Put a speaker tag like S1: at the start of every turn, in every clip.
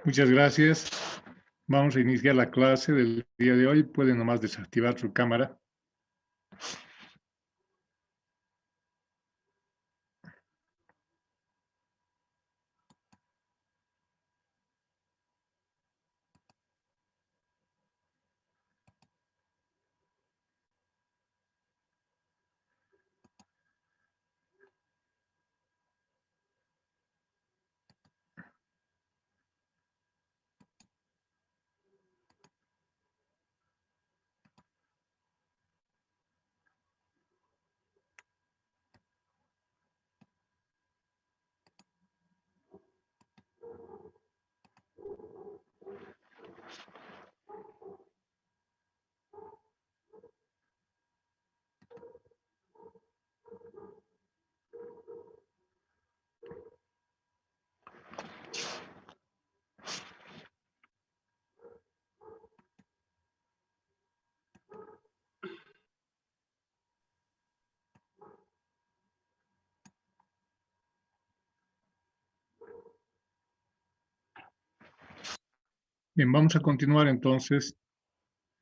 S1: Muchas gracias. Vamos a iniciar la clase del día de hoy. Pueden nomás desactivar su cámara. Bien, vamos a continuar entonces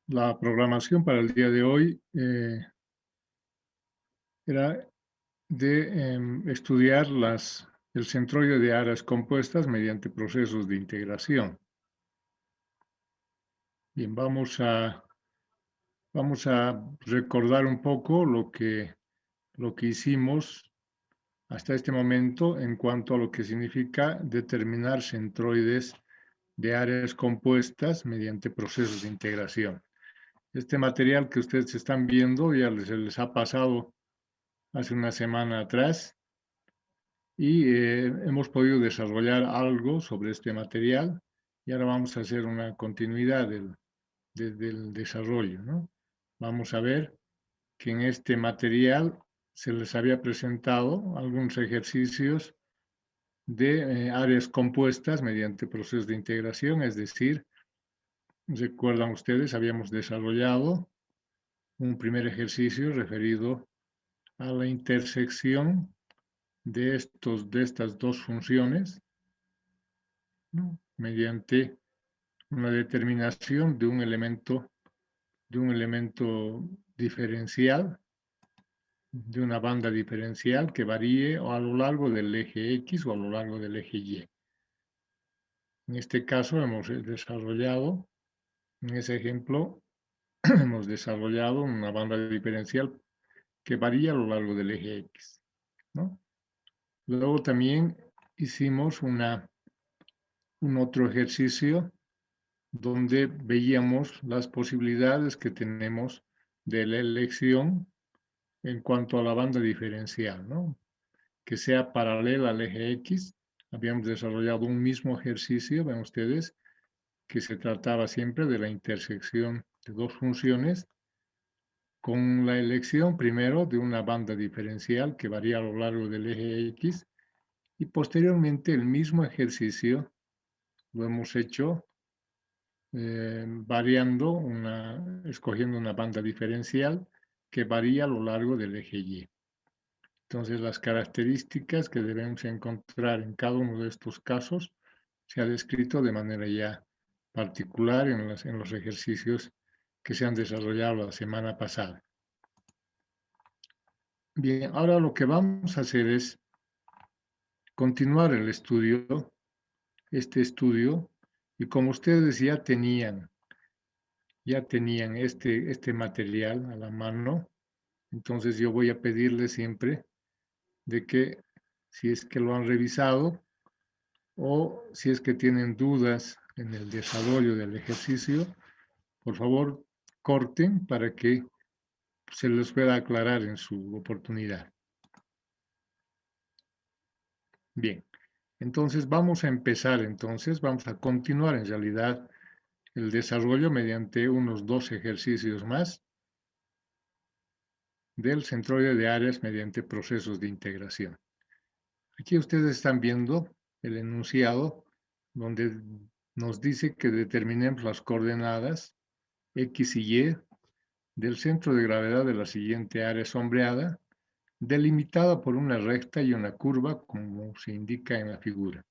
S1: la programación para el día de hoy. Era de estudiar el centroide de áreas compuestas mediante procesos de integración. Bien, vamos a recordar un poco lo que hicimos hasta este momento en cuanto a lo que significa determinar centroides de áreas compuestas mediante procesos de integración. Este material que ustedes están viendo ya se les ha pasado hace una semana atrás y hemos podido desarrollar algo sobre este material y ahora vamos a hacer una continuidad del desarrollo, ¿no? Vamos a ver que en este material se les había presentado algunos ejercicios de áreas compuestas mediante procesos de integración, es decir, recuerdan ustedes, habíamos desarrollado un primer ejercicio referido a la intersección de estas dos funciones, ¿no? Mediante una determinación de un elemento diferencial, de una banda diferencial que varíe a lo largo del eje X o a lo largo del eje Y. En este caso hemos desarrollado, en ese ejemplo, hemos desarrollado una banda diferencial que varía a lo largo del eje X, ¿no? Luego también hicimos un otro ejercicio donde veíamos las posibilidades que tenemos de la elección en cuanto a la banda diferencial, ¿no? Que sea paralela al eje X. Habíamos desarrollado un mismo ejercicio, ven ustedes, que se trataba siempre de la intersección de dos funciones con la elección primero de una banda diferencial que varía a lo largo del eje X y posteriormente el mismo ejercicio lo hemos hecho escogiendo una banda diferencial que varía a lo largo del eje Y. Entonces, las características que debemos encontrar en cada uno de estos casos se ha descrito de manera ya particular en los ejercicios que se han desarrollado la semana pasada. Bien, ahora lo que vamos a hacer es continuar el estudio, este estudio, y como ustedes ya tenían este material a la mano, entonces yo voy a pedirles siempre de que si es que lo han revisado o si es que tienen dudas en el desarrollo del ejercicio, por favor corten para que se les pueda aclarar en su oportunidad. Bien, entonces vamos a empezar, vamos a continuar en realidad el desarrollo mediante unos 2 ejercicios más del centroide de áreas mediante procesos de integración. Aquí ustedes están viendo el enunciado donde nos dice que determinemos las coordenadas X y Y del centro de gravedad de la siguiente área sombreada, delimitada por una recta y una curva, como se indica en la figura.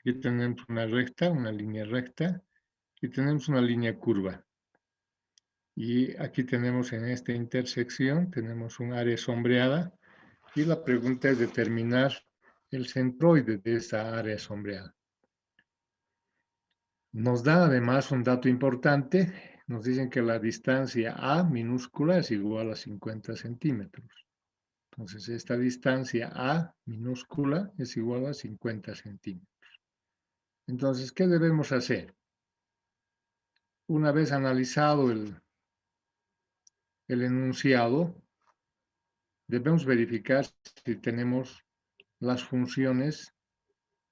S1: Aquí tenemos una recta, una línea recta, y tenemos una línea curva. Y aquí tenemos en esta intersección, tenemos un área sombreada, y la pregunta es determinar el centroide de esa área sombreada. Nos da además un dato importante, nos dicen que la distancia A minúscula es igual a 50 centímetros. Entonces, esta distancia A minúscula es igual a 50 centímetros. Entonces, ¿qué debemos hacer? Una vez analizado el enunciado, debemos verificar si tenemos las funciones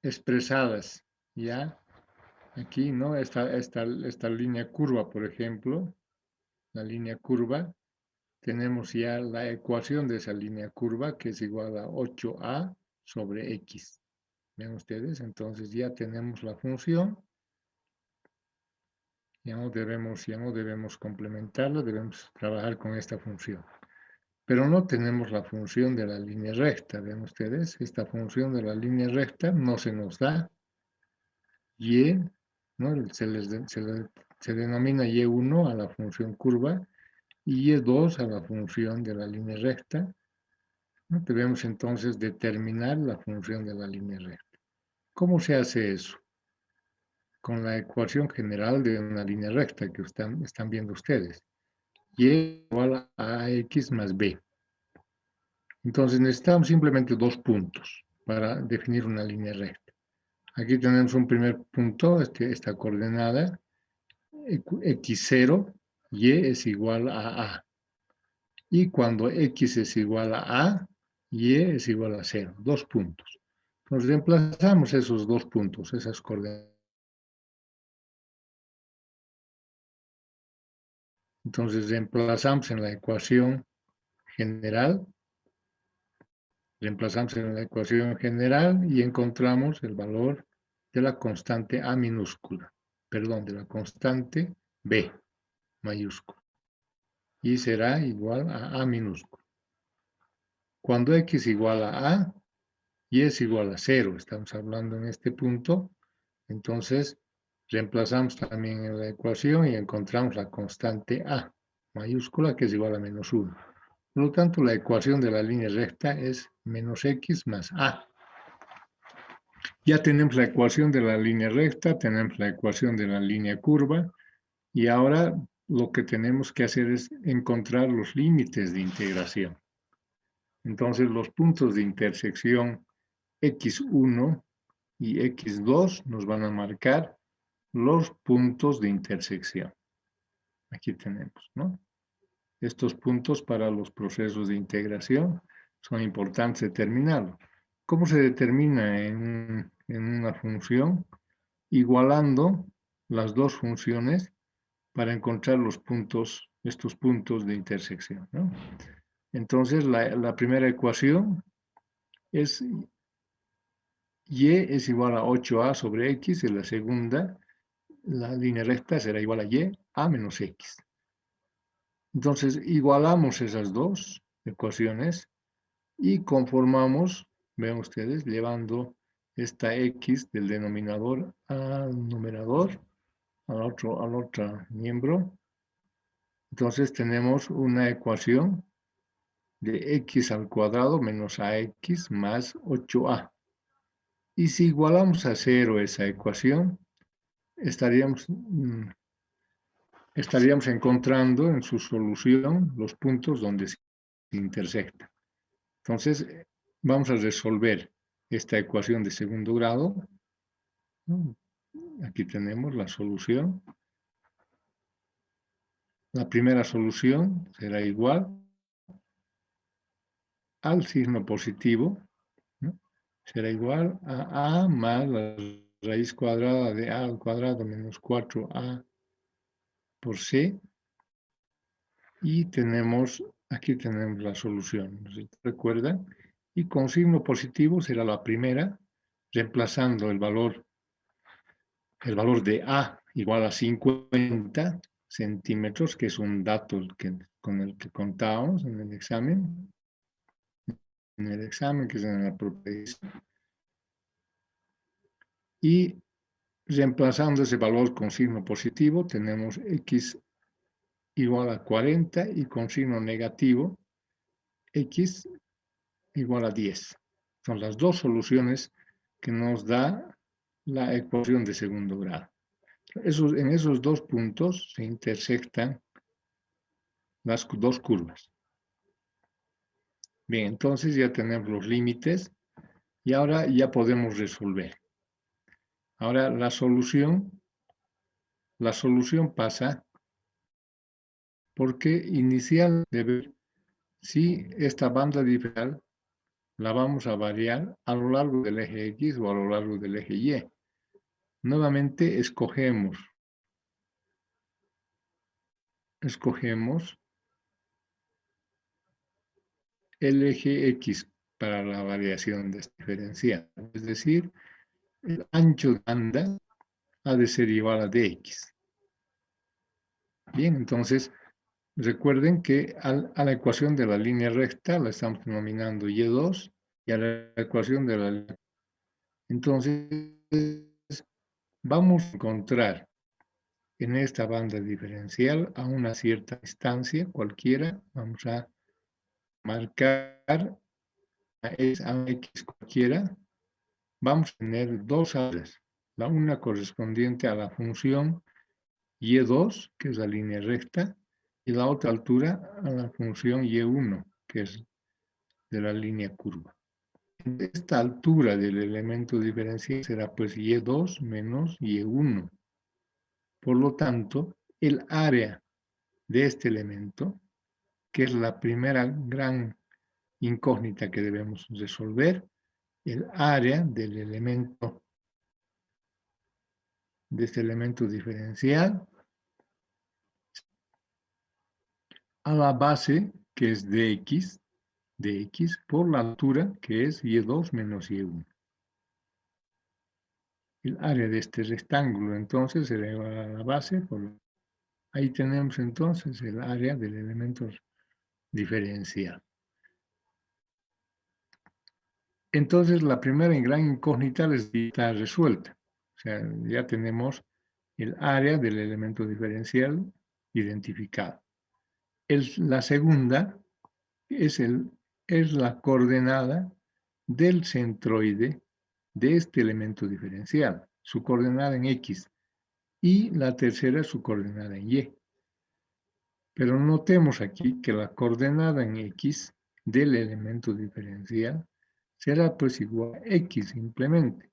S1: expresadas, ¿ya? Aquí, ¿no? Esta línea curva, por ejemplo, la línea curva, tenemos ya la ecuación de esa línea curva, que es igual a 8a sobre x. ¿Ven ustedes? Entonces ya tenemos la función. Ya no debemos complementarla, debemos trabajar con esta función. Pero no tenemos la función de la línea recta. ¿Ven ustedes? Esta función de la línea recta no se nos da. Y, ¿no? Se denomina y1 a la función curva y y2 a la función de la línea recta. ¿No? Debemos entonces determinar la función de la línea recta. ¿Cómo se hace eso? Con la ecuación general de una línea recta que están viendo ustedes. Y igual a x más b. Entonces necesitamos simplemente dos puntos para definir una línea recta. Aquí tenemos un primer punto, esta coordenada, x0, y es igual a a. Y cuando x es igual a a, y es igual a 0, dos puntos. Entonces reemplazamos esos dos puntos, esas coordenadas. Entonces reemplazamos en la ecuación general, y encontramos el valor de la constante A minúscula, perdón, de la constante B mayúscula, y será igual a A minúscula. Cuando x igual a A, y es igual a 0, estamos hablando en este punto, entonces reemplazamos también en la ecuación y encontramos la constante A mayúscula, que es igual a menos 1. Por lo tanto, la ecuación de la línea recta es menos x más a. Ya tenemos la ecuación de la línea recta, tenemos la ecuación de la línea curva, y ahora lo que tenemos que hacer es encontrar los límites de integración. Entonces, los puntos de intersección x1 y x2 nos van a marcar los puntos de intersección. Aquí tenemos, ¿no? Estos puntos para los procesos de integración son importantes determinarlos. ¿Cómo se determina en una función? Igualando las dos funciones para encontrar los puntos, estos puntos de intersección, ¿no? Entonces, la primera ecuación es y es igual a 8a sobre x, y la segunda, la línea recta será igual a y a menos x. Entonces, igualamos esas dos ecuaciones y conformamos, vean ustedes, llevando esta x del denominador al numerador, al otro miembro. Entonces tenemos una ecuación de x al cuadrado menos ax más 8a. Y si igualamos a 0 esa ecuación, estaríamos encontrando en su solución los puntos donde se intersectan. Entonces, vamos a resolver esta ecuación de segundo grado. Aquí tenemos la solución. La primera solución será igual al signo positivo, ¿no? Será igual a más la raíz cuadrada de a al cuadrado menos 4a por c. Y aquí tenemos la solución, ¿recuerdan? Y con signo positivo será la primera, reemplazando el valor de A igual a 50 centímetros, que es un dato con el que contábamos en el examen, que es en la propiedad. Y reemplazando ese valor con signo positivo, tenemos x igual a 40 y con signo negativo, x igual a 10. Son las dos soluciones que nos da la ecuación de segundo grado. En esos dos puntos se intersectan las dos curvas. Bien, entonces ya tenemos los límites y ahora ya podemos resolver. Ahora la solución pasa porque inicial de ver si esta banda diferencial la vamos a variar a lo largo del eje X o a lo largo del eje Y. Nuevamente escogemos el eje X para la variación de esta diferencial. Es decir, el ancho de banda ha de ser igual a dx. Bien, entonces recuerden que a la ecuación de la línea recta la estamos denominando y2 y a la ecuación de la... Entonces vamos a encontrar en esta banda diferencial a una cierta distancia cualquiera, vamos a marcar a x cualquiera, vamos a tener dos alturas, la una correspondiente a la función y2, que es la línea recta, y la otra altura a la función y1, que es de la línea curva. Esta altura del elemento diferencial será pues y2 menos y1. Por lo tanto, el área de este elemento, que es la primera gran incógnita que debemos resolver, el área del elemento, de este elemento diferencial, a la base, que es dx, por la altura, que es y2 menos y1. El área de este rectángulo, entonces, será igual a la base. Ahí tenemos, entonces, el área del elemento diferencial. Entonces, la primera y gran incógnita está resuelta. O sea, ya tenemos el área del elemento diferencial identificado. La segunda es la coordenada del centroide de este elemento diferencial, su coordenada en X, y la tercera es su coordenada en Y. Pero notemos aquí que la coordenada en X del elemento diferencial será pues igual a X simplemente,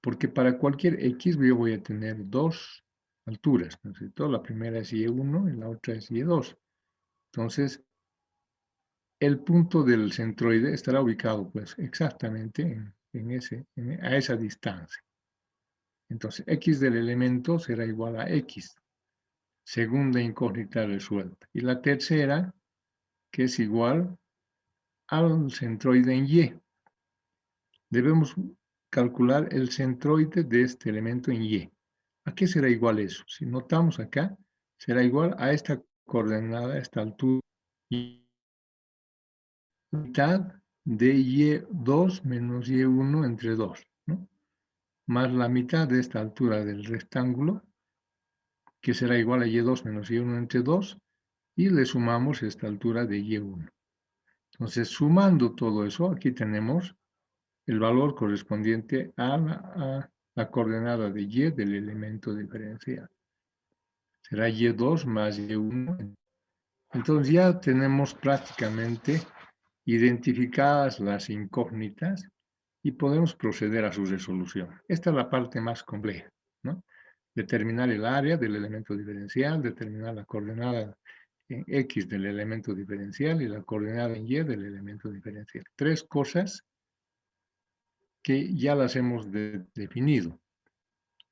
S1: porque para cualquier X yo voy a tener dos alturas, ¿no es cierto? La primera es Y1 y la otra es Y2. Entonces, el punto del centroide estará ubicado pues exactamente a esa distancia. Entonces, X del elemento será igual a X, segunda incógnita resuelta. Y la tercera, que es igual al centroide en Y. Debemos calcular el centroide de este elemento en Y. ¿A qué será igual eso? Si notamos acá, será igual a esta coordenada, a esta altura, y mitad de Y2 menos Y1 entre 2, ¿no? Más la mitad de esta altura del rectángulo, que será igual a Y2 menos Y1 entre 2, y le sumamos esta altura de Y1. Entonces, sumando todo eso, aquí tenemos el valor correspondiente a la coordenada de Y del elemento diferencial. Será Y2 más Y1. Entonces ya tenemos prácticamente identificadas las incógnitas y podemos proceder a su resolución. Esta es la parte más compleja, ¿no? Determinar el área del elemento diferencial, determinar la coordenada en X del elemento diferencial y la coordenada en Y del elemento diferencial. Tres cosas que ya las hemos definido.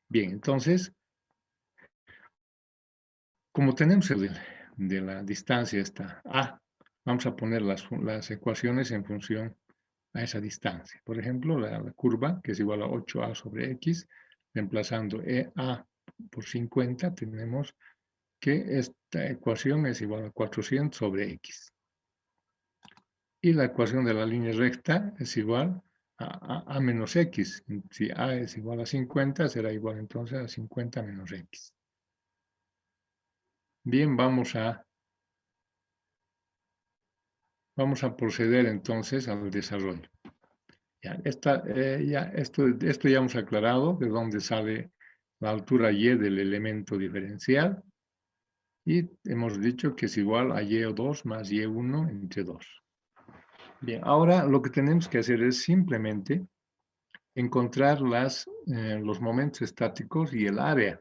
S1: Bien, entonces, como tenemos de la distancia esta A, vamos a poner las ecuaciones en función a esa distancia. Por ejemplo, la curva, que es igual a 8A sobre X, reemplazando EA por 50, tenemos que esta ecuación es igual a 400 sobre X. Y la ecuación de la línea recta es igual a menos x. Si a es igual a 50, será igual entonces a 50 menos x. Bien, vamos a proceder entonces al desarrollo. Ya, esto ya hemos aclarado de dónde sale la altura y del elemento diferencial. Y hemos dicho que es igual a y2 más y1 entre 2. Bien, ahora lo que tenemos que hacer es simplemente encontrar los momentos estáticos y el área.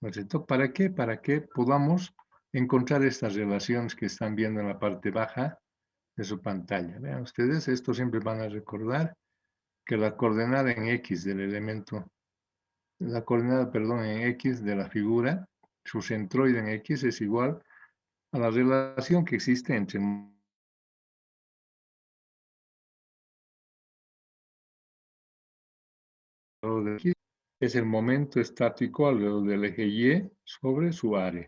S1: ¿No es cierto? ¿Para qué? Para que podamos encontrar estas relaciones que están viendo en la parte baja de su pantalla. Vean ustedes, esto siempre van a recordar que la coordenada en X del elemento, la coordenada, perdón, en X de la figura, su centroide en X es igual a la relación que existe entre de X es el momento estático alrededor del eje Y sobre su área.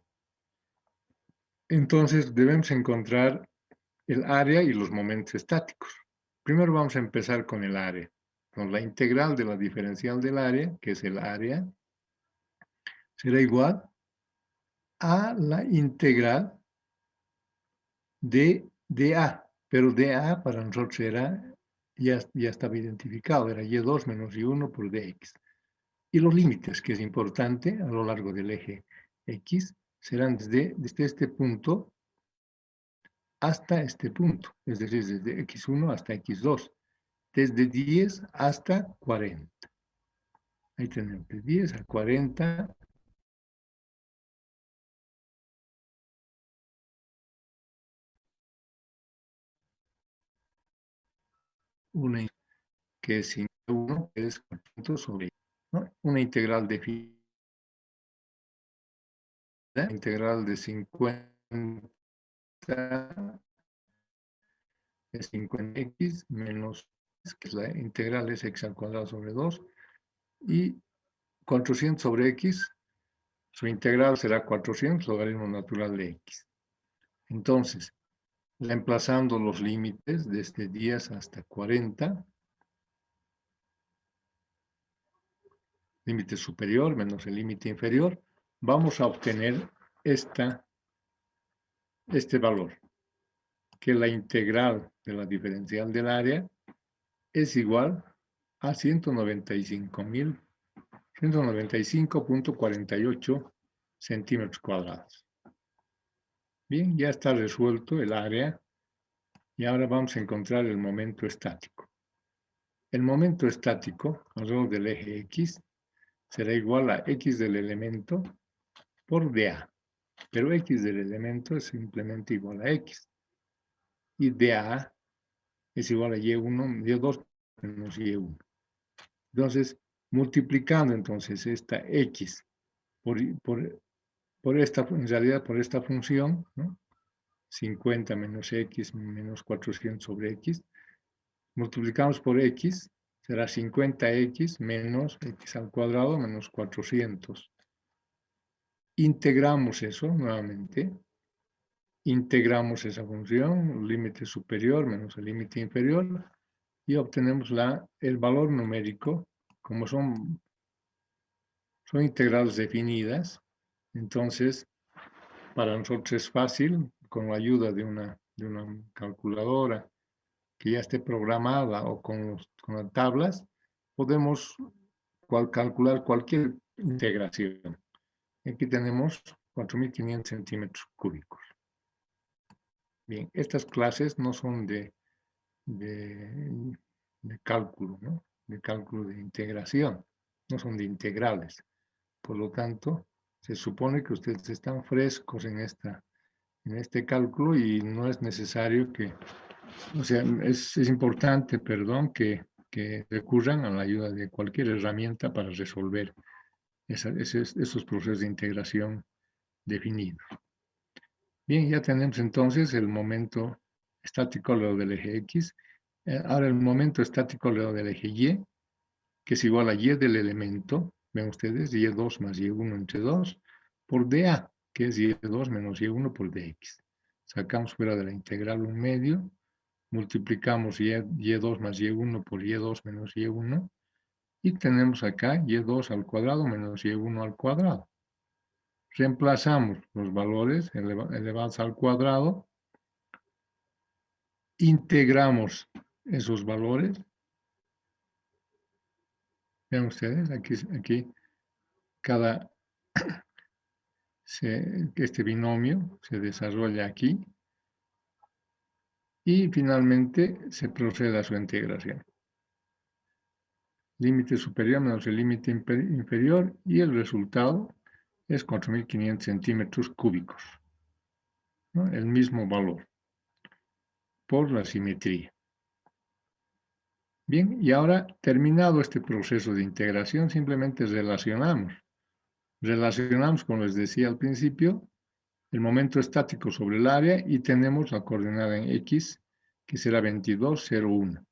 S1: Entonces debemos encontrar el área y los momentos estáticos. Primero vamos a empezar con el área. Con la integral de la diferencial del área, que es el área, será igual a la integral de dA. Pero dA para nosotros ya estaba identificado, era y2 menos y1 por dx. Y los límites, que es importante, a lo largo del eje X, serán desde este punto hasta este punto, es decir, desde X1 hasta X2, desde 10 hasta 40. Ahí tenemos de 10 a 40. Una que es 1, que es 400 sobre, ¿no? Una integral definida, integral de 50 es 50x menos, que es la integral es x al cuadrado sobre 2, y 400 sobre x, su integral será 400, logaritmo natural de x. Entonces, reemplazando los límites desde 10 hasta 40, límite superior menos el límite inferior, vamos a obtener este valor, que la integral de la diferencial del área es igual a 195.48 centímetros cuadrados. Bien, ya está resuelto el área y ahora vamos a encontrar el momento estático. El momento estático alrededor del eje X será igual a X del elemento por dA. Pero X del elemento es simplemente igual a X. Y dA es igual a Y1, Y2 menos Y1. Entonces, multiplicando entonces esta X por esta, en realidad por esta función, ¿no? 50 menos X menos 400 sobre X, multiplicamos por X, será 50X menos X al cuadrado menos 400. Integramos eso nuevamente. Integramos esa función, el límite superior menos el límite inferior, y obtenemos el valor numérico. Como son integrales definidas, entonces para nosotros es fácil, con la ayuda de una calculadora que ya esté programada o con las tablas, podemos calcular cualquier integración. Aquí tenemos 4.500 centímetros cúbicos. Bien, estas clases no son de cálculo, ¿no? De cálculo de integración, no son de integrales. Por lo tanto, se supone que ustedes están frescos en este cálculo y no es necesario que, o sea, es importante, perdón, que recurran a la ayuda de cualquier herramienta para resolver esos procesos de integración definidos. Bien, ya tenemos entonces el momento estático alrededor del eje X. Ahora el momento estático alrededor del eje Y, que es igual a Y del elemento, ven ustedes, Y2 más Y1 entre 2, por dA, que es Y2 menos Y1 por dx. Sacamos fuera de la integral un medio, multiplicamos y2 más y1 por y2 menos y1, y tenemos acá y2 al cuadrado menos y1 al cuadrado. Reemplazamos los valores elevados al cuadrado, integramos esos valores. Vean ustedes, aquí este binomio se desarrolla aquí y finalmente se procede a su integración. Límite superior menos el límite inferior y el resultado es 4.500 centímetros cúbicos, ¿no? El mismo valor por la simetría. Bien, y ahora terminado este proceso de integración, simplemente relacionamos. Relacionamos, como les decía al principio, el momento estático sobre el área y tenemos la coordenada en X, que será 22,01.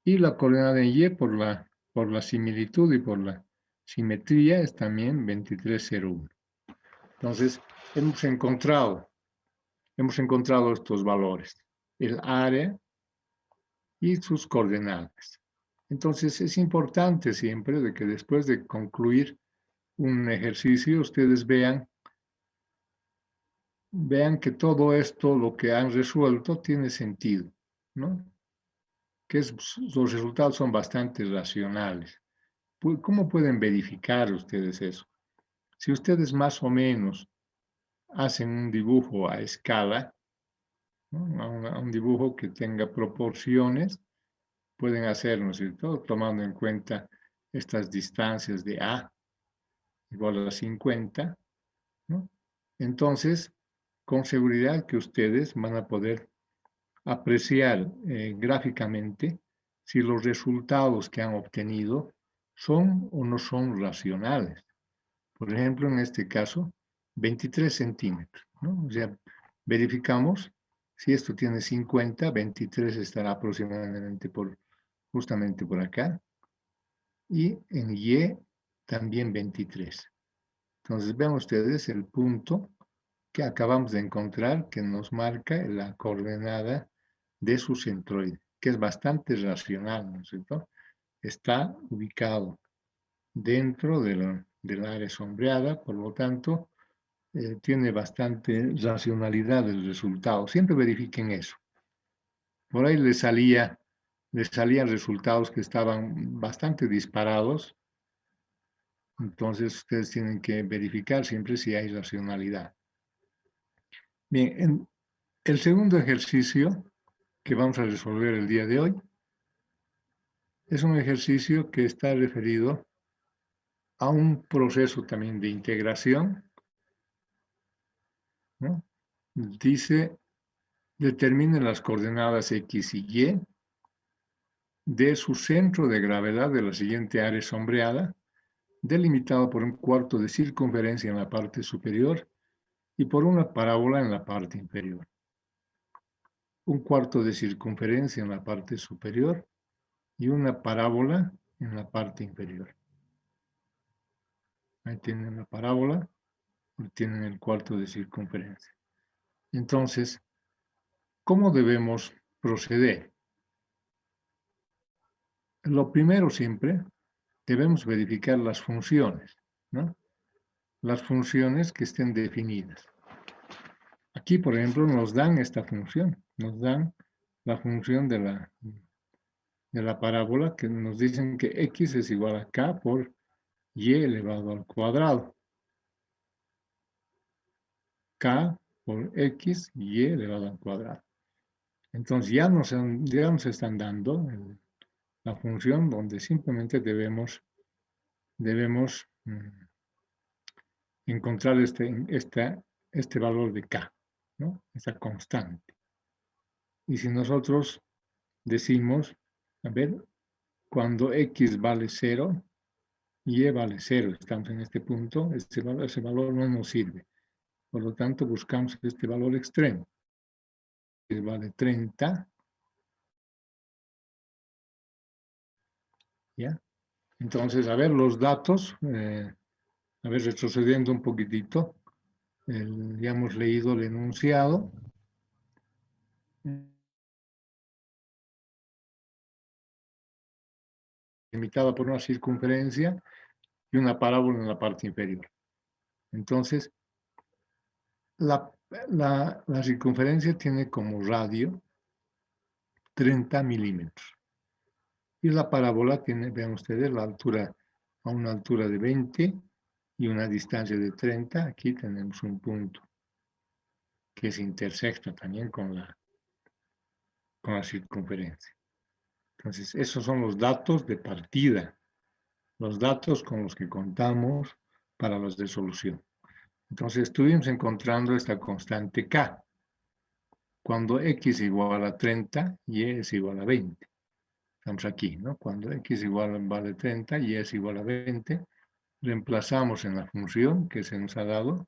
S1: Y la coordenada en Y por la similitud y por la simetría es también 23,01. Entonces, hemos encontrado estos valores, el área y sus coordenadas. Entonces, es importante siempre de que después de concluir un ejercicio, ustedes vean que todo esto, lo que han resuelto, tiene sentido, ¿no? Los resultados son bastante racionales. ¿Cómo pueden verificar ustedes eso? Si ustedes más o menos hacen un dibujo a escala, ¿no? A un dibujo que tenga proporciones, pueden hacer, ¿no es cierto?, tomando en cuenta estas distancias de A igual a 50, ¿no? Entonces, con seguridad que ustedes van a poder apreciar gráficamente si los resultados que han obtenido son o no son racionales. Por ejemplo, en este caso, 23 centímetros, ¿no? O sea, verificamos si esto tiene 50, 23 estará aproximadamente justamente por acá, y en Y también 23. Entonces, vean ustedes el punto que acabamos de encontrar que nos marca la coordenada de su centroide, que es bastante racional, ¿no es cierto? Está ubicado dentro del área sombreada, por lo tanto, tiene bastante racionalidad el resultado. Siempre verifiquen eso. Por ahí les salían resultados que estaban bastante disparados, entonces ustedes tienen que verificar siempre si hay racionalidad. Bien, el segundo ejercicio que vamos a resolver el día de hoy es un ejercicio que está referido a un proceso también de integración, ¿no? Dice, determine las coordenadas X y Y de su centro de gravedad de la siguiente área sombreada, delimitado por un cuarto de circunferencia en la parte superior y por una parábola en la parte inferior. Un cuarto de circunferencia en la parte superior y una parábola en la parte inferior. Ahí tienen la parábola, tienen el cuarto de circunferencia. Entonces, ¿cómo debemos proceder? Lo primero siempre, debemos verificar las funciones, ¿no? Las funciones que estén definidas. Aquí, por ejemplo, nos dan esta función, nos dan la función de la parábola que nos dicen que x es igual a k por y elevado al cuadrado. K por x y elevado al cuadrado. Entonces ya nos están dando la función donde simplemente debemos encontrar este valor de k, ¿no? Esa constante. Y si nosotros decimos, a ver, cuando x vale 0, y vale 0, estamos en este punto, ese valor no nos sirve. Por lo tanto, buscamos este valor extremo, que vale 30, ¿ya? Entonces, a ver, los datos, a ver, retrocediendo un poquitito, ya hemos leído el enunciado. delimitada por una circunferencia y una parábola en la parte inferior. Entonces, la circunferencia tiene como radio 30 milímetros. Y la parábola tiene, vean ustedes, la altura a una altura de 20 y una distancia de 30. Aquí tenemos un punto que se intersecta también con la circunferencia. Entonces, esos son los datos de partida, los datos con los que contamos para la resolución. Entonces, estuvimos encontrando esta constante K. Cuando X igual a 30, Y es igual a 20. Estamos aquí, ¿no? Cuando X vale 30, Y es igual a 20, reemplazamos en la función que se nos ha dado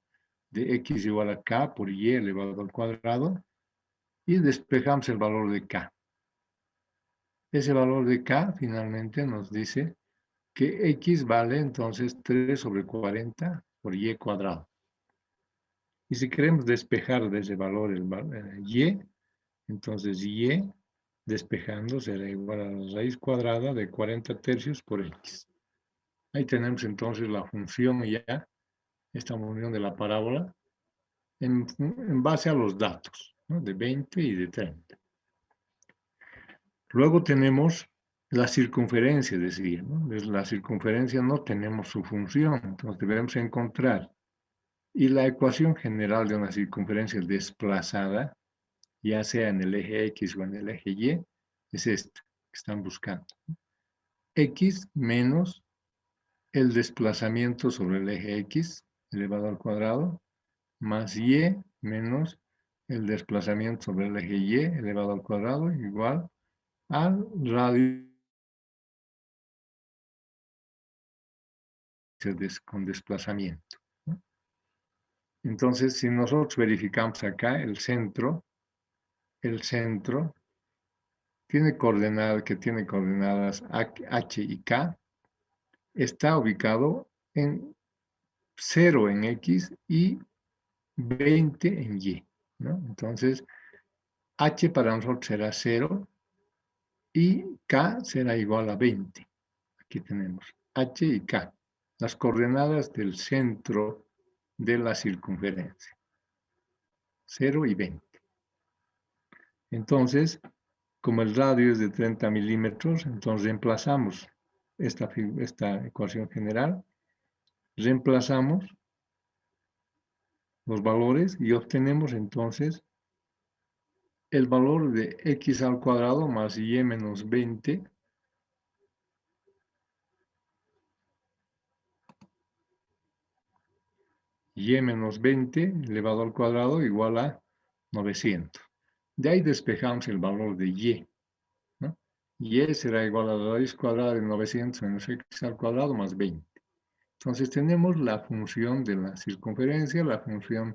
S1: de X igual a K por Y elevado al cuadrado y despejamos el valor de K. Ese valor de K finalmente nos dice que X vale entonces 3 sobre 40 por Y cuadrado. Y si queremos despejar de ese valor Y, entonces Y despejando será igual a la raíz cuadrada de 40 tercios por X. Ahí tenemos entonces la función ya, esta función de la parábola, en base a los datos, ¿no? De 20 y de 30. Luego tenemos la circunferencia, decía, ¿no? La circunferencia no tenemos su función, entonces debemos encontrar. Y la ecuación general de una circunferencia desplazada, ya sea en el eje X o en el eje Y, es esta que están buscando. X menos el desplazamiento sobre el eje X elevado al cuadrado, más Y menos el desplazamiento sobre el eje Y elevado al cuadrado, igual al radio con desplazamiento, ¿no? Entonces, si nosotros verificamos acá el centro tiene coordenadas H y K, está ubicado en 0 en X y 20 en Y, ¿no? Entonces, H para nosotros será 0 y K será igual a 20. Aquí tenemos H y K, las coordenadas del centro de la circunferencia, 0 y 20. Entonces, como el radio es de 30 milímetros, entonces reemplazamos esta ecuación general, reemplazamos los valores y obtenemos entonces el valor de X al cuadrado más Y menos 20 Y menos 20 elevado al cuadrado igual a 900. De ahí despejamos el valor de Y, ¿no? Y será igual a la raíz cuadrada de 900 menos X al cuadrado más 20. Entonces tenemos la función de la circunferencia, la función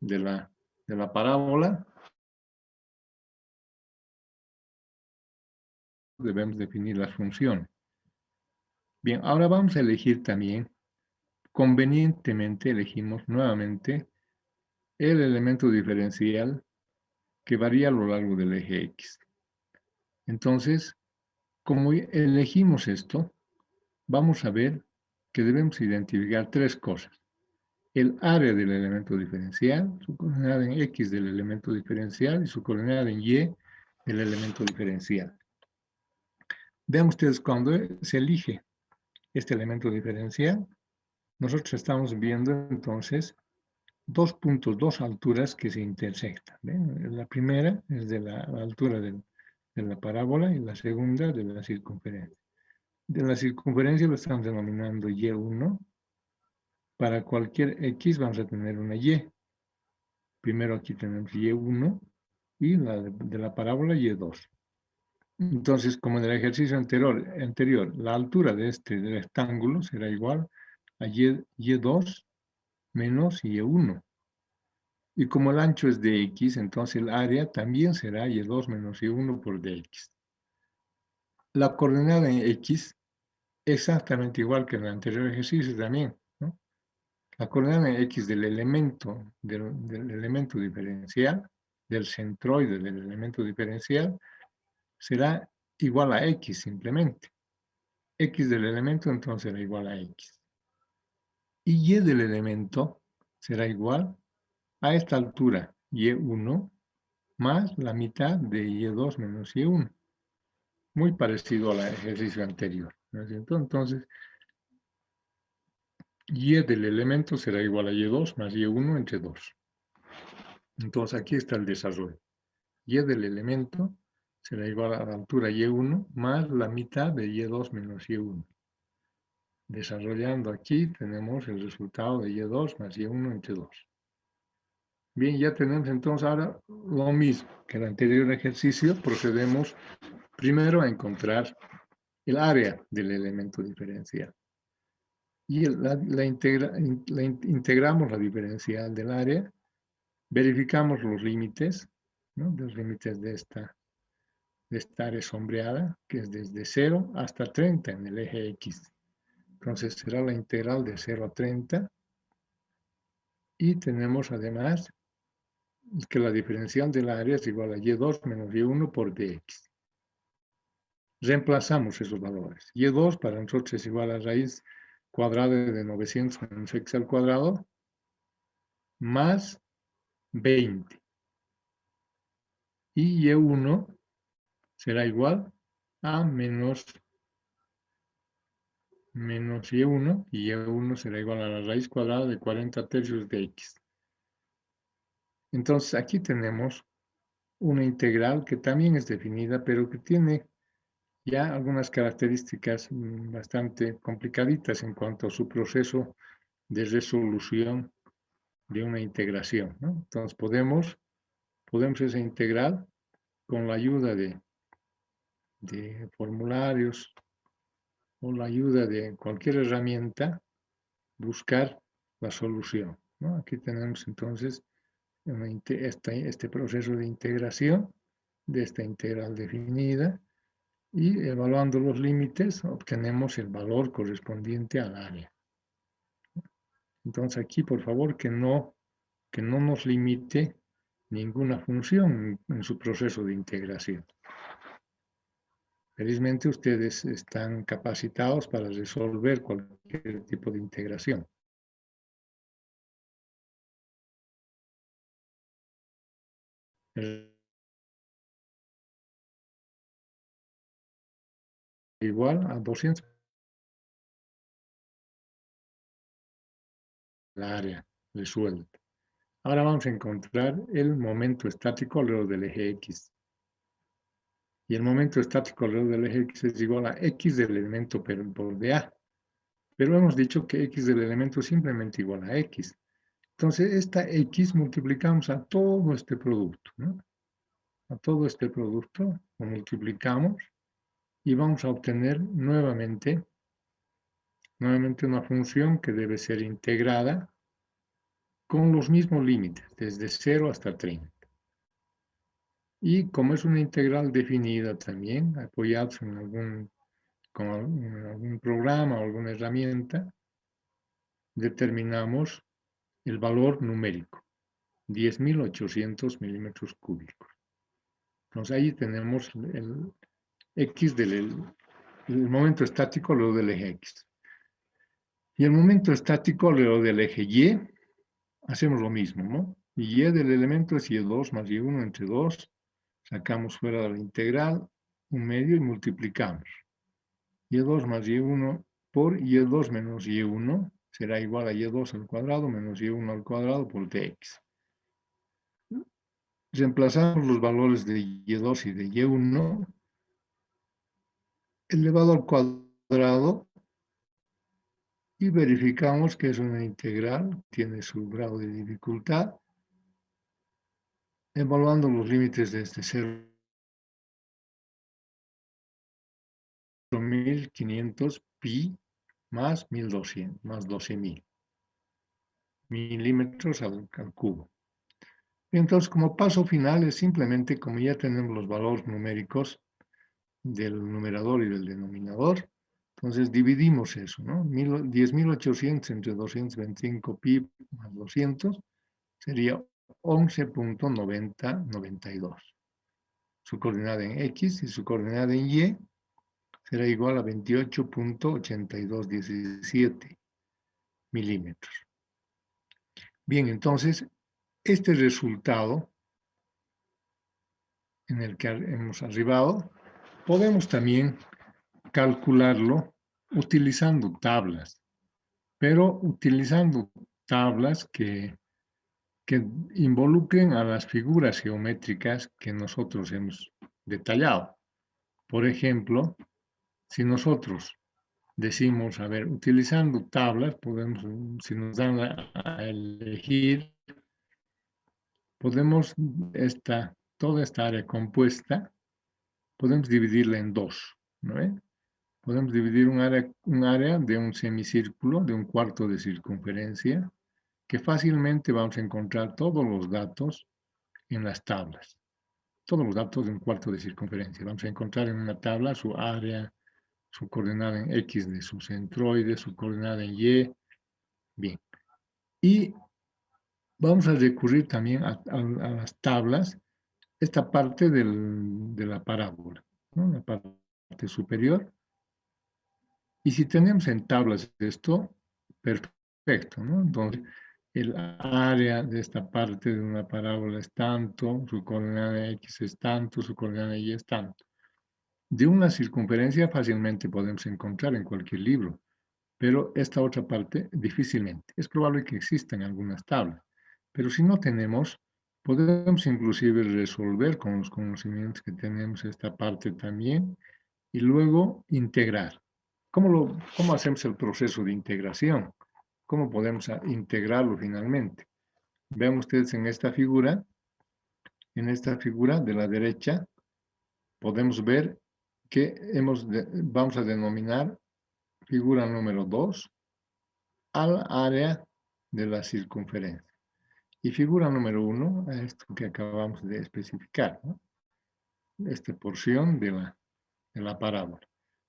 S1: de la parábola. Debemos definir la función. Bien, ahora vamos a elegir también, convenientemente elegimos nuevamente el elemento diferencial que varía a lo largo del eje X. Entonces, como elegimos esto, vamos a ver que debemos identificar tres cosas. El área del elemento diferencial, su coordenada en X del elemento diferencial y su coordenada en Y del elemento diferencial. Vean ustedes, cuando se elige este elemento diferencial, nosotros estamos viendo entonces dos puntos, dos alturas que se intersectan. ¿Ven? La primera es de la altura de la parábola y la segunda de la circunferencia. De la circunferencia lo estamos denominando Y1. Para cualquier X vamos a tener una Y. Primero aquí tenemos Y1 y la de la parábola Y2. Entonces, como en el ejercicio anterior, la altura de este rectángulo será igual a Y2 menos Y1. Y como el ancho es dx, entonces el área también será Y2 menos Y1 por dx. La coordenada en X exactamente igual que en el anterior ejercicio también, ¿no? La coordenada en X del elemento diferencial, del centroide del elemento diferencial, será igual a X simplemente. X del elemento entonces será igual a X. Y Y del elemento será igual a esta altura, Y1 más la mitad de Y2 menos Y1. Muy parecido al ejercicio anterior, ¿no es cierto? Entonces, Y del elemento será igual a Y2 más Y1 entre 2. Entonces, aquí está el desarrollo. Y del elemento será igual a la altura Y1 más la mitad de Y2 menos Y1. Desarrollando aquí tenemos el resultado de Y2 más Y1 entre 2. Bien, ya tenemos entonces ahora lo mismo que el anterior ejercicio. Procedemos primero a encontrar el área del elemento diferencial. Y integramos la diferencial del área, verificamos los límites, ¿no? Los límites de esta área sombreada, que es desde 0 hasta 30 en el eje X. Entonces será la integral de 0 a 30. Y tenemos además que la diferencial del área es igual a Y2 menos Y1 por dx. Reemplazamos esos valores. Y2 para nosotros es igual a raíz cuadrada de 900 menos x al cuadrado más 20. Y Y1 será igual a menos Y1, y Y1 será igual a la raíz cuadrada de 40 tercios de x. Entonces aquí tenemos una integral que también es definida, pero que tiene ya algunas características bastante complicaditas en cuanto a su proceso de resolución de una integración, ¿no? Entonces podemos esa integral con la ayuda de formularios o la ayuda de cualquier herramienta buscar la solución, ¿no? Aquí tenemos entonces este proceso de integración de esta integral definida, y evaluando los límites obtenemos el valor correspondiente al área. Entonces aquí, por favor, que no nos limite ninguna función en su proceso de integración. Felizmente ustedes están capacitados para resolver cualquier tipo de integración. Igual a 200 la área resuelta. Ahora vamos a encontrar el momento estático alrededor del eje X. Y el momento estático alrededor del eje X es igual a X del elemento por dA. Pero hemos dicho que X del elemento es simplemente igual a X. Entonces, esta X multiplicamos a todo este producto, ¿no? A todo este producto lo multiplicamos y vamos a obtener nuevamente una función que debe ser integrada con los mismos límites, desde 0 hasta 30. Y como es una integral definida también, apoyados en algún programa o alguna herramienta, determinamos el valor numérico, 10.800 milímetros cúbicos. Entonces ahí tenemos el X el momento estático luego del eje X. Y el momento estático luego del eje Y, hacemos lo mismo, ¿no? Y del elemento es Y2 más Y1 entre 2, sacamos fuera de la integral un medio y multiplicamos. Y2 más Y1 por Y2 menos Y1 será igual a Y2 al cuadrado menos Y1 al cuadrado por dx. Reemplazamos los valores de Y2 y de Y1 elevado al cuadrado y verificamos que es una integral, tiene su grado de dificultad, evaluando los límites desde 0.500 pi más 1.200, más 12.000 milímetros al cubo. Entonces, como paso final es simplemente, como ya tenemos los valores numéricos del numerador y del denominador, entonces dividimos eso, ¿no? 10.800 entre 225 pi más 200 sería 11.9092. Su coordenada en X y su coordenada en Y será igual a 28.8217 milímetros. Bien, entonces, este resultado en el que hemos arribado, podemos también calcularlo utilizando tablas, pero utilizando tablas que involucren a las figuras geométricas que nosotros hemos detallado. Por ejemplo, si nosotros decimos, a ver, utilizando tablas, podemos, si nos dan a elegir, podemos toda esta área compuesta, podemos dividirla en dos, ¿no? Podemos dividir un área de un semicírculo, de un cuarto de circunferencia, que fácilmente vamos a encontrar todos los datos en las tablas. Todos los datos de un cuarto de circunferencia. Vamos a encontrar en una tabla su área, su coordenada en X de su centroide, su coordenada en Y. Bien. Y vamos a recurrir también a las tablas, esta parte de la parábola, ¿no? La parte superior. Y si tenemos en tablas esto, perfecto, ¿no? Entonces, el área de esta parte de una parábola es tanto, su coordenada X es tanto, su coordenada Y es tanto. De una circunferencia fácilmente podemos encontrar en cualquier libro, pero esta otra parte difícilmente. Es probable que existan algunas tablas, pero si no tenemos, podemos inclusive resolver con los conocimientos que tenemos esta parte también y luego integrar. ¿Cómo hacemos el proceso de integración? ¿Cómo podemos integrarlo finalmente? Vean ustedes en esta figura de la derecha, podemos ver que vamos a denominar figura número 2 al área de la circunferencia. Y figura número 1 a esto que acabamos de especificar, ¿no? Esta porción de la parábola.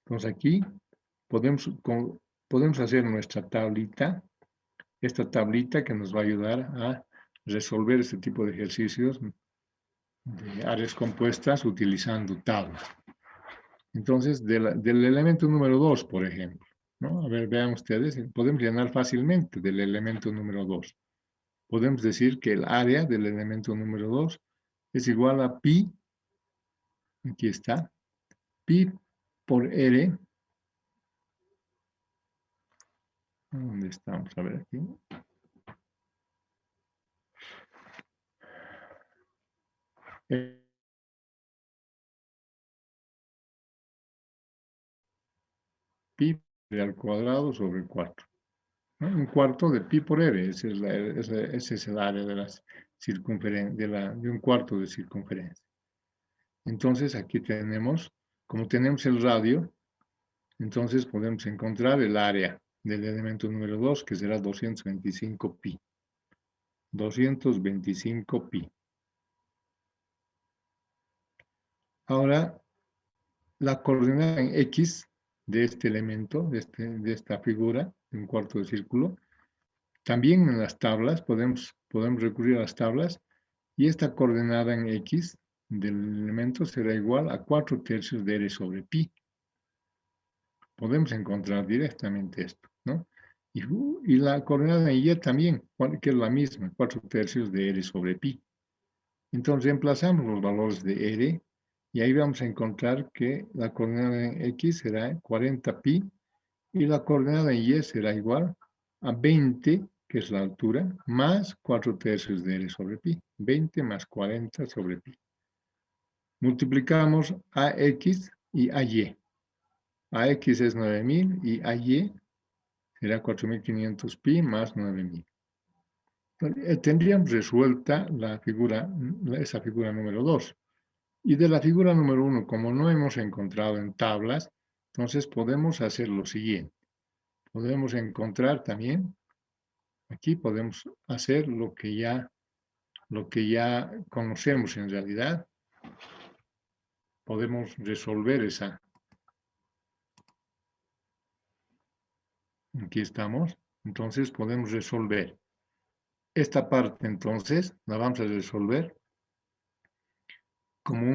S1: Entonces aquí podemos hacer nuestra tablita, esta tablita que nos va a ayudar a resolver este tipo de ejercicios de áreas compuestas utilizando tablas. Entonces, del elemento número 2, por ejemplo, ¿no? A ver, vean ustedes, podemos llenar fácilmente del elemento número 2. Podemos decir que el área del elemento número 2 es igual a pi, aquí está, pi por r. ¿Dónde estamos? A ver aquí. Pi al cuadrado sobre 4. ¿No? Un cuarto de pi por r, ese es el área de, de un cuarto de circunferencia. Entonces aquí tenemos, como tenemos el radio, entonces podemos encontrar el área del elemento número 2, que será 225 pi. 225 pi. Ahora, la coordenada en X de este elemento, de esta figura, de un cuarto de círculo, también en las tablas, podemos recurrir a las tablas, y esta coordenada en X del elemento será igual a 4/3 de r sobre pi. Podemos encontrar directamente esto, ¿no? Y la coordenada en Y también, que es la misma, 4/3 de r sobre pi. Entonces reemplazamos los valores de r y ahí vamos a encontrar que la coordenada en X será 40 pi y la coordenada en Y será igual a 20, que es la altura, más 4/3 de r sobre pi. 20 más 40 sobre pi. Multiplicamos a X y a Y. A X es 9000 y a Y será 4500 pi más 9000. Tendríamos resuelta esa figura número 2. Y de la figura número 1, como no hemos encontrado en tablas, entonces podemos hacer lo siguiente. Podemos encontrar también, aquí podemos hacer lo que ya conocemos en realidad. Podemos resolver esa. Aquí estamos. Entonces podemos resolver. Esta parte entonces la vamos a resolver como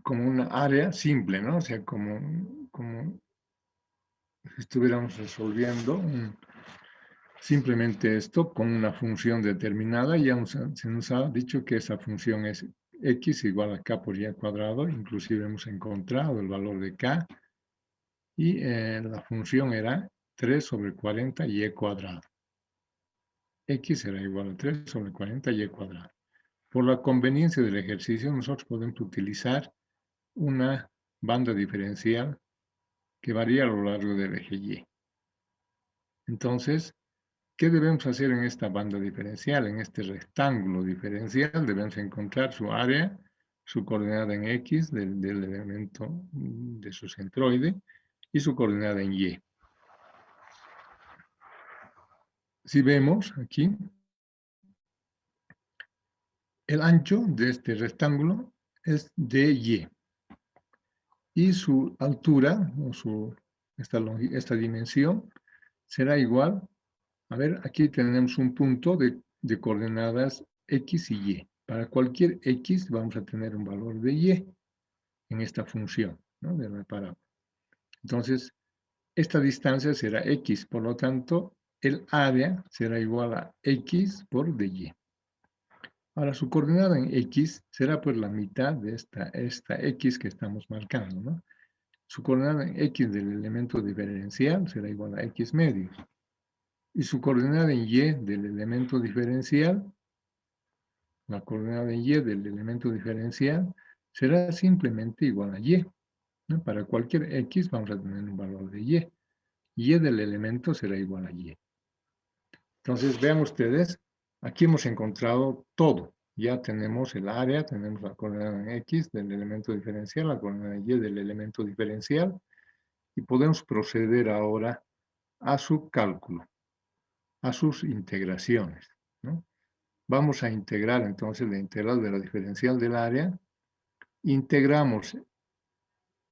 S1: una área simple, ¿no? O sea, como como si estuviéramos resolviendo simplemente esto con una función determinada. Ya se nos ha dicho que esa función es x igual a k por y cuadrado. Inclusive hemos encontrado el valor de k. Y la función era 3 sobre 40 y cuadrado. X será igual a 3 sobre 40 y cuadrado. Por la conveniencia del ejercicio, nosotros podemos utilizar una banda diferencial que varía a lo largo del eje Y. Entonces, ¿qué debemos hacer en esta banda diferencial? En este rectángulo diferencial debemos encontrar su área, su coordenada en X del elemento de su centroide y su coordenada en Y. Si vemos aquí, el ancho de este rectángulo es dy y su altura, o esta dimensión, será igual. A ver, aquí tenemos un punto de coordenadas x y y. Para cualquier x vamos a tener un valor de y en esta función, ¿no?, de la parábola. Entonces, esta distancia será x, por lo tanto, el área será igual a x por dy. Ahora, su coordenada en x será pues la mitad de esta x que estamos marcando, ¿no? Su coordenada en x del elemento diferencial será igual a x medios. Y su coordenada en y del elemento diferencial, la coordenada en y del elemento diferencial, será simplemente igual a y, ¿no? Para cualquier x vamos a tener un valor de y. Y del elemento será igual a y. Entonces, vean ustedes, aquí hemos encontrado todo. Ya tenemos el área, tenemos la coordenada en x del elemento diferencial, la coordenada en y del elemento diferencial, y podemos proceder ahora a su cálculo, a sus integraciones, ¿no? Vamos a integrar entonces la integral de la diferencial del área. Integramos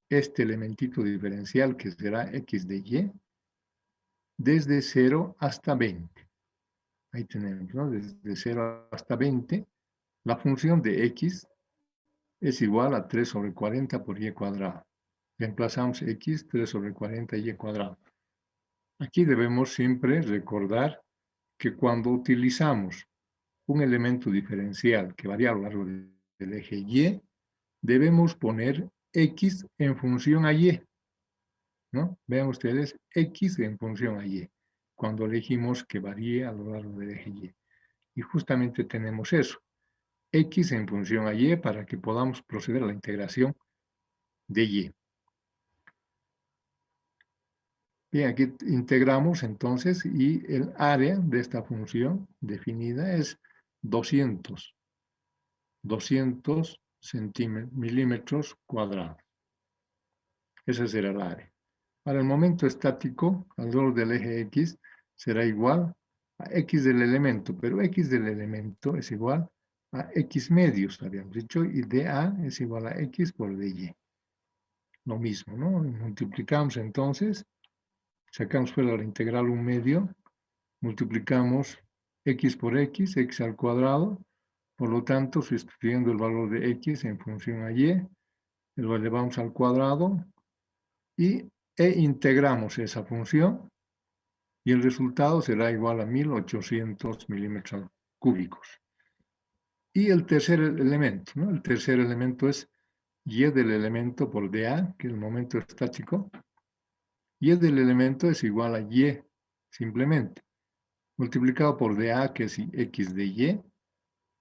S1: este elementito diferencial que será x de y desde 0 hasta 20. Ahí tenemos, ¿no? Desde 0 hasta 20, la función de x es igual a 3 sobre 40 por y cuadrado. Reemplazamos x, 3 sobre 40 y cuadrado. Aquí debemos siempre recordar que cuando utilizamos un elemento diferencial que varía a lo largo del eje y, debemos poner x en función a y, ¿no? Vean ustedes, x en función a y, cuando elegimos que varíe a lo largo del eje y. Y justamente tenemos eso, x en función a y, para que podamos proceder a la integración de y. Bien, aquí integramos entonces y el área de esta función definida es 200 milímetros cuadrados. Ese será el área. Para el momento estático, alrededor del eje X será igual a X del elemento, pero X del elemento es igual a X medios, habíamos dicho, y dA es igual a X por dy. Lo mismo, ¿no? Multiplicamos entonces, sacamos fuera la integral 1 medio, multiplicamos X por X, X al cuadrado, por lo tanto, sustituyendo el valor de X en función a Y, lo elevamos al cuadrado e integramos esa función y el resultado será igual a 1800 milímetros cúbicos. Y el tercer elemento, ¿no? El tercer elemento es Y del elemento por dA, que es el momento estático. Y del elemento es igual a Y, simplemente. Multiplicado por dA, que es X de Y.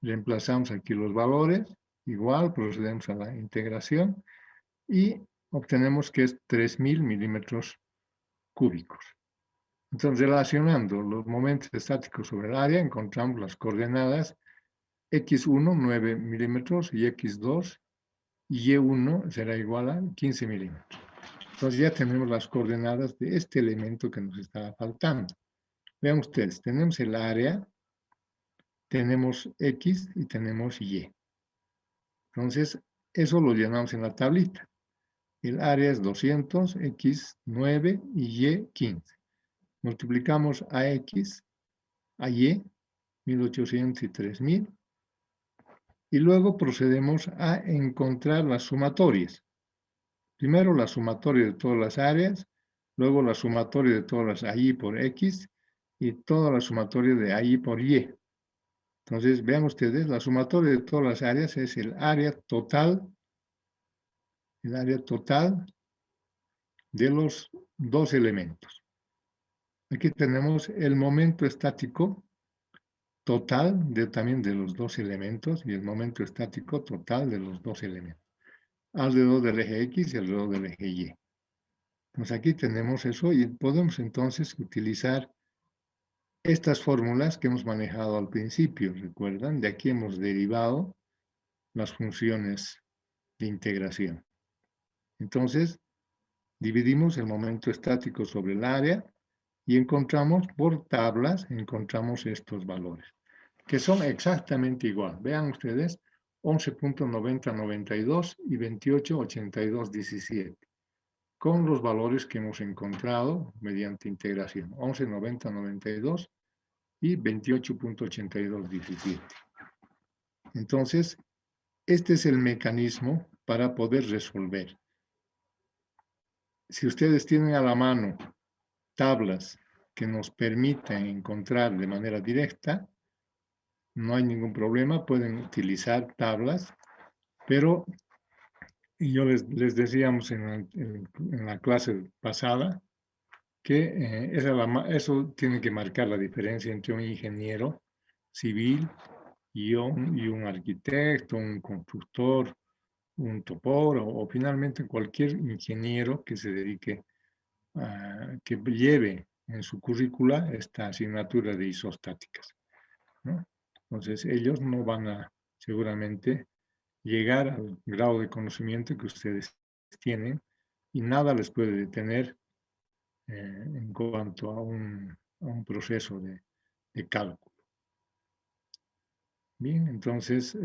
S1: Reemplazamos aquí los valores. Igual, procedemos a la integración. Y obtenemos que es 3000 milímetros cúbicos. Entonces, relacionando los momentos estáticos sobre el área, encontramos las coordenadas x1, 9 milímetros, y x2, y y1 será igual a 15 milímetros. Entonces ya tenemos las coordenadas de este elemento que nos estaba faltando. Vean ustedes, tenemos el área, tenemos x y tenemos y. Entonces, eso lo llenamos en la tablita. El área es 200, x 9 y y 15. Multiplicamos a x, a y, 1800 y 3000. Y luego procedemos a encontrar las sumatorias. Primero la sumatoria de todas las áreas, luego la sumatoria de todas las AI por X y toda la sumatoria de AI por Y. Entonces, vean ustedes, la sumatoria de todas las áreas es el área total de los dos elementos. Aquí tenemos el momento estático total también de los dos elementos y el momento estático total de los dos elementos, alrededor del eje X y alrededor del eje Y. Pues aquí tenemos eso y podemos entonces utilizar estas fórmulas que hemos manejado al principio. ¿Recuerdan? De aquí hemos derivado las funciones de integración. Entonces, dividimos el momento estático sobre el área y encontramos por tablas, encontramos estos valores, que son exactamente igual. Vean ustedes, 11.9092 y 28.8217. Con los valores que hemos encontrado mediante integración, 11.9092 y 28.8217. Entonces, este es el mecanismo para poder resolver. Si ustedes tienen a la mano tablas que nos permitan encontrar de manera directa, no hay ningún problema, pueden utilizar tablas, pero yo les decíamos en la clase pasada que eso tiene que marcar la diferencia entre un ingeniero civil y un arquitecto, un constructor, un topógrafo o finalmente cualquier ingeniero que se dedique que lleve en su currícula esta asignatura de isostáticas, ¿no? Entonces ellos no van a seguramente llegar al grado de conocimiento que ustedes tienen y nada les puede detener en cuanto a un proceso de cálculo. Bien, entonces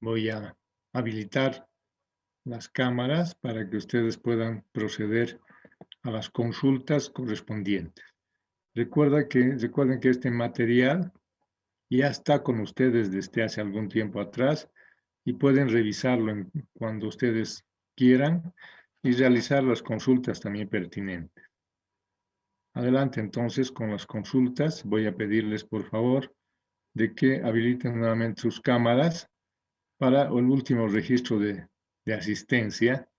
S1: voy a habilitar las cámaras para que ustedes puedan proceder a las consultas correspondientes. Recuerden que este material ya está con ustedes desde hace algún tiempo atrás y pueden revisarlo cuando ustedes quieran y realizar las consultas también pertinentes. Adelante entonces con las consultas. Voy a pedirles por favor de que habiliten nuevamente sus cámaras para el último registro de asistencia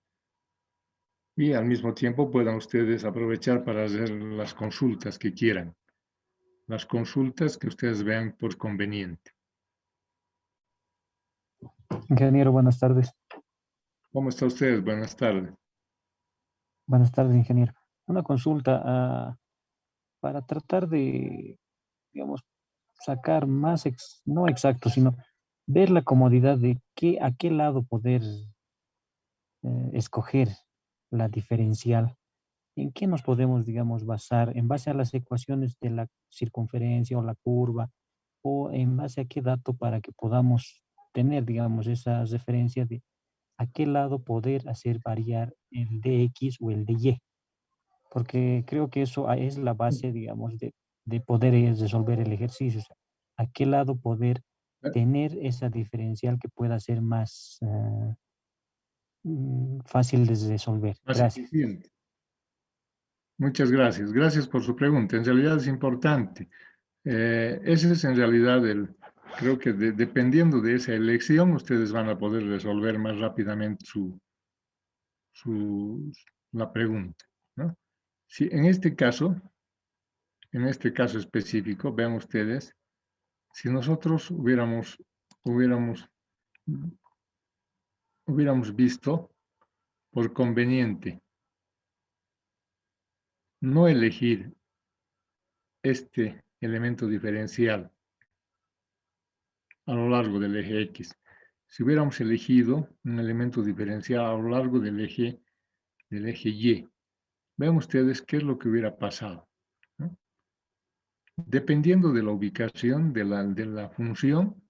S1: y al mismo tiempo puedan ustedes aprovechar para hacer las consultas que quieran, las consultas que ustedes vean por conveniente.
S2: Ingeniero, buenas tardes.
S1: ¿Cómo está usted? Buenas tardes.
S2: Buenas tardes, ingeniero. Una consulta para tratar de, digamos, sacar más, no exacto, sino ver la comodidad de a qué lado poder escoger la diferencial. ¿En qué nos podemos, digamos, basar? ¿En base a las ecuaciones de la circunferencia o la curva? ¿O en base a qué dato para que podamos tener, digamos, esa referencia de a qué lado poder hacer variar el de X o el de Y? Porque creo que eso es la base, digamos, de poder resolver el ejercicio. O sea, a qué lado poder tener esa diferencial que pueda ser más fácil de resolver.
S1: Más
S2: Gracias.
S1: eficiente. Muchas gracias. Gracias por su pregunta. En realidad es importante. Ese es en realidad creo que dependiendo de esa elección, ustedes van a poder resolver más rápidamente la pregunta, ¿no? Si en este caso específico, vean ustedes, si nosotros hubiéramos visto por conveniente no elegir este elemento diferencial a lo largo del eje X. Si hubiéramos elegido un elemento diferencial a lo largo del eje Y, vean ustedes qué es lo que hubiera pasado, ¿no? Dependiendo de la ubicación de la función,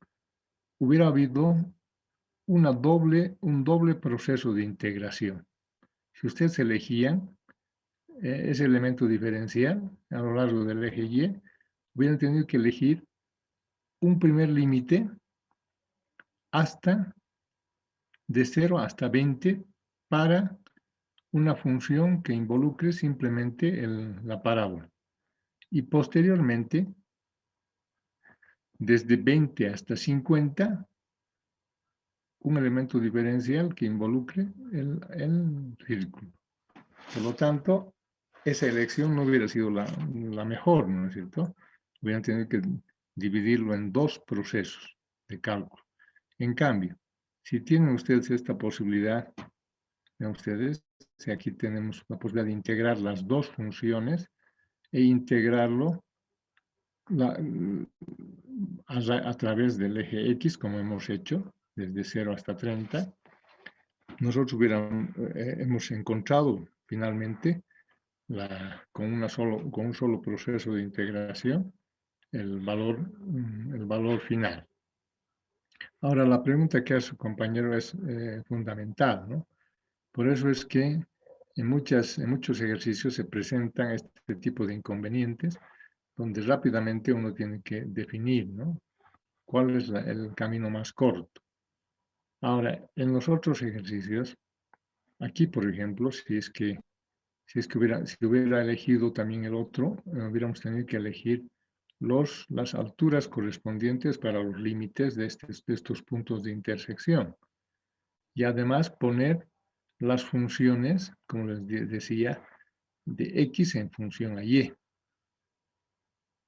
S1: hubiera habido un doble proceso de integración. Si ustedes elegían ese elemento diferencial a lo largo del eje Y, hubieran tenido que elegir un primer límite de 0 hasta 20 para una función que involucre simplemente la parábola. Y posteriormente, desde 20 hasta 50, un elemento diferencial que involucre el círculo. Por lo tanto, esa elección no hubiera sido la mejor, ¿no es cierto? Hubieran tenido que dividirlo en dos procesos de cálculo. En cambio, si tienen ustedes esta posibilidad, vean ustedes, si aquí tenemos la posibilidad de integrar las dos funciones e integrarlo a través del eje X, como hemos hecho, desde 0 hasta 30, nosotros hemos encontrado finalmente con un solo proceso de integración el valor final. Ahora, la pregunta que hace su compañero es fundamental, ¿no? Por eso es que en muchos ejercicios se presentan este tipo de inconvenientes, donde rápidamente uno tiene que definir, ¿no?, cuál es el camino más corto. Ahora, en los otros ejercicios, aquí, por ejemplo, si hubiera elegido también el otro, hubiéramos tenido que elegir las alturas correspondientes para los límites de estos puntos de intersección. Y además poner las funciones, como les decía, de X en función a Y.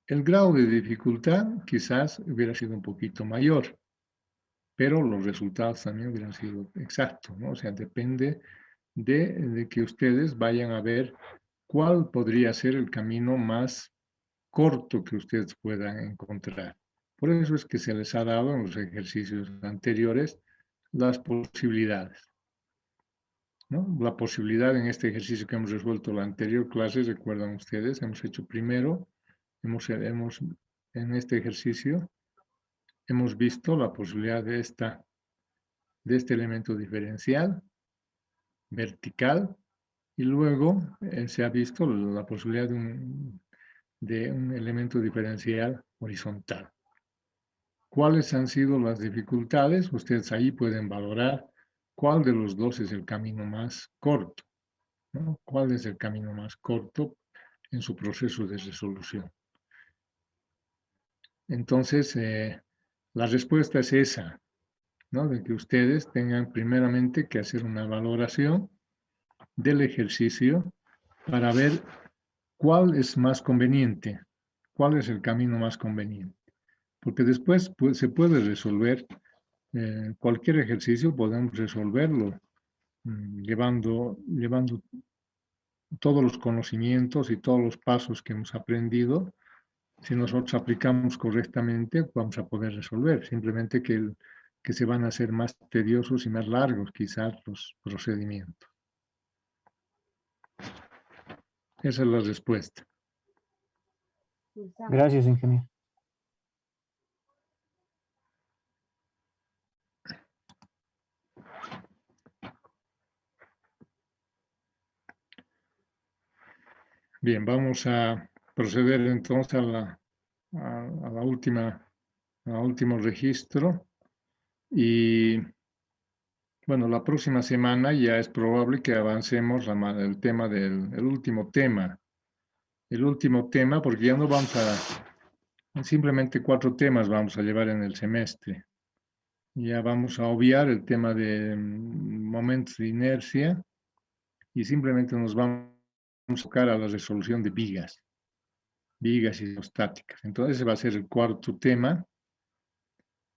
S1: El grado de dificultad quizás hubiera sido un poquito mayor, pero los resultados también hubieran sido exactos, ¿no? O sea, depende de que ustedes vayan a ver cuál podría ser el camino más corto que ustedes puedan encontrar. Por eso es que se les ha dado en los ejercicios anteriores las posibilidades, ¿no? La posibilidad en este ejercicio que hemos resuelto la anterior clase, recuerdan ustedes, hemos hecho primero, en este ejercicio, hemos visto la posibilidad de este elemento diferencial vertical y luego se ha visto la posibilidad de un elemento diferencial horizontal. ¿Cuáles han sido las dificultades? Ustedes ahí pueden valorar cuál de los dos es el camino más corto, ¿no? ¿Cuál es el camino más corto en su proceso de resolución? Entonces, la respuesta es esa, ¿no? De que ustedes tengan primeramente que hacer una valoración del ejercicio para ver cuál es más conveniente, cuál es el camino más conveniente. Porque después se puede resolver cualquier ejercicio, podemos resolverlo llevando todos los conocimientos y todos los pasos que hemos aprendido. Si nosotros aplicamos correctamente, vamos a poder resolver. Simplemente que se van a hacer más tediosos y más largos quizás los procedimientos. Esa es la respuesta.
S2: Gracias, ingeniero.
S1: Bien, vamos a proceder entonces a último registro. Y bueno, la próxima semana ya es probable que avancemos el tema el último tema. El último tema, porque ya no vamos simplemente 4 temas vamos a llevar en el semestre. Ya vamos a obviar el tema de momentos de inercia y simplemente nos vamos a enfocar a la resolución de vigas isostáticas. Entonces ese va a ser el 4º tema.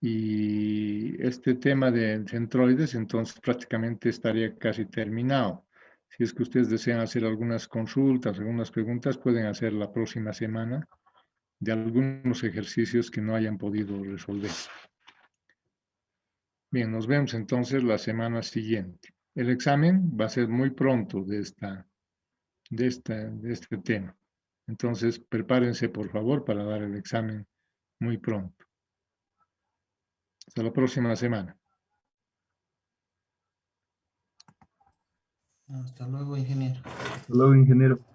S1: Y este tema de centroides, entonces prácticamente estaría casi terminado. Si es que ustedes desean hacer algunas consultas, algunas preguntas, pueden hacer la próxima semana de algunos ejercicios que no hayan podido resolver. Bien, nos vemos entonces la semana siguiente. El examen va a ser muy pronto de este tema. Entonces, prepárense, por favor, para dar el examen muy pronto. Hasta la próxima semana.
S3: Hasta luego, ingeniero.
S4: Hasta luego, ingeniero.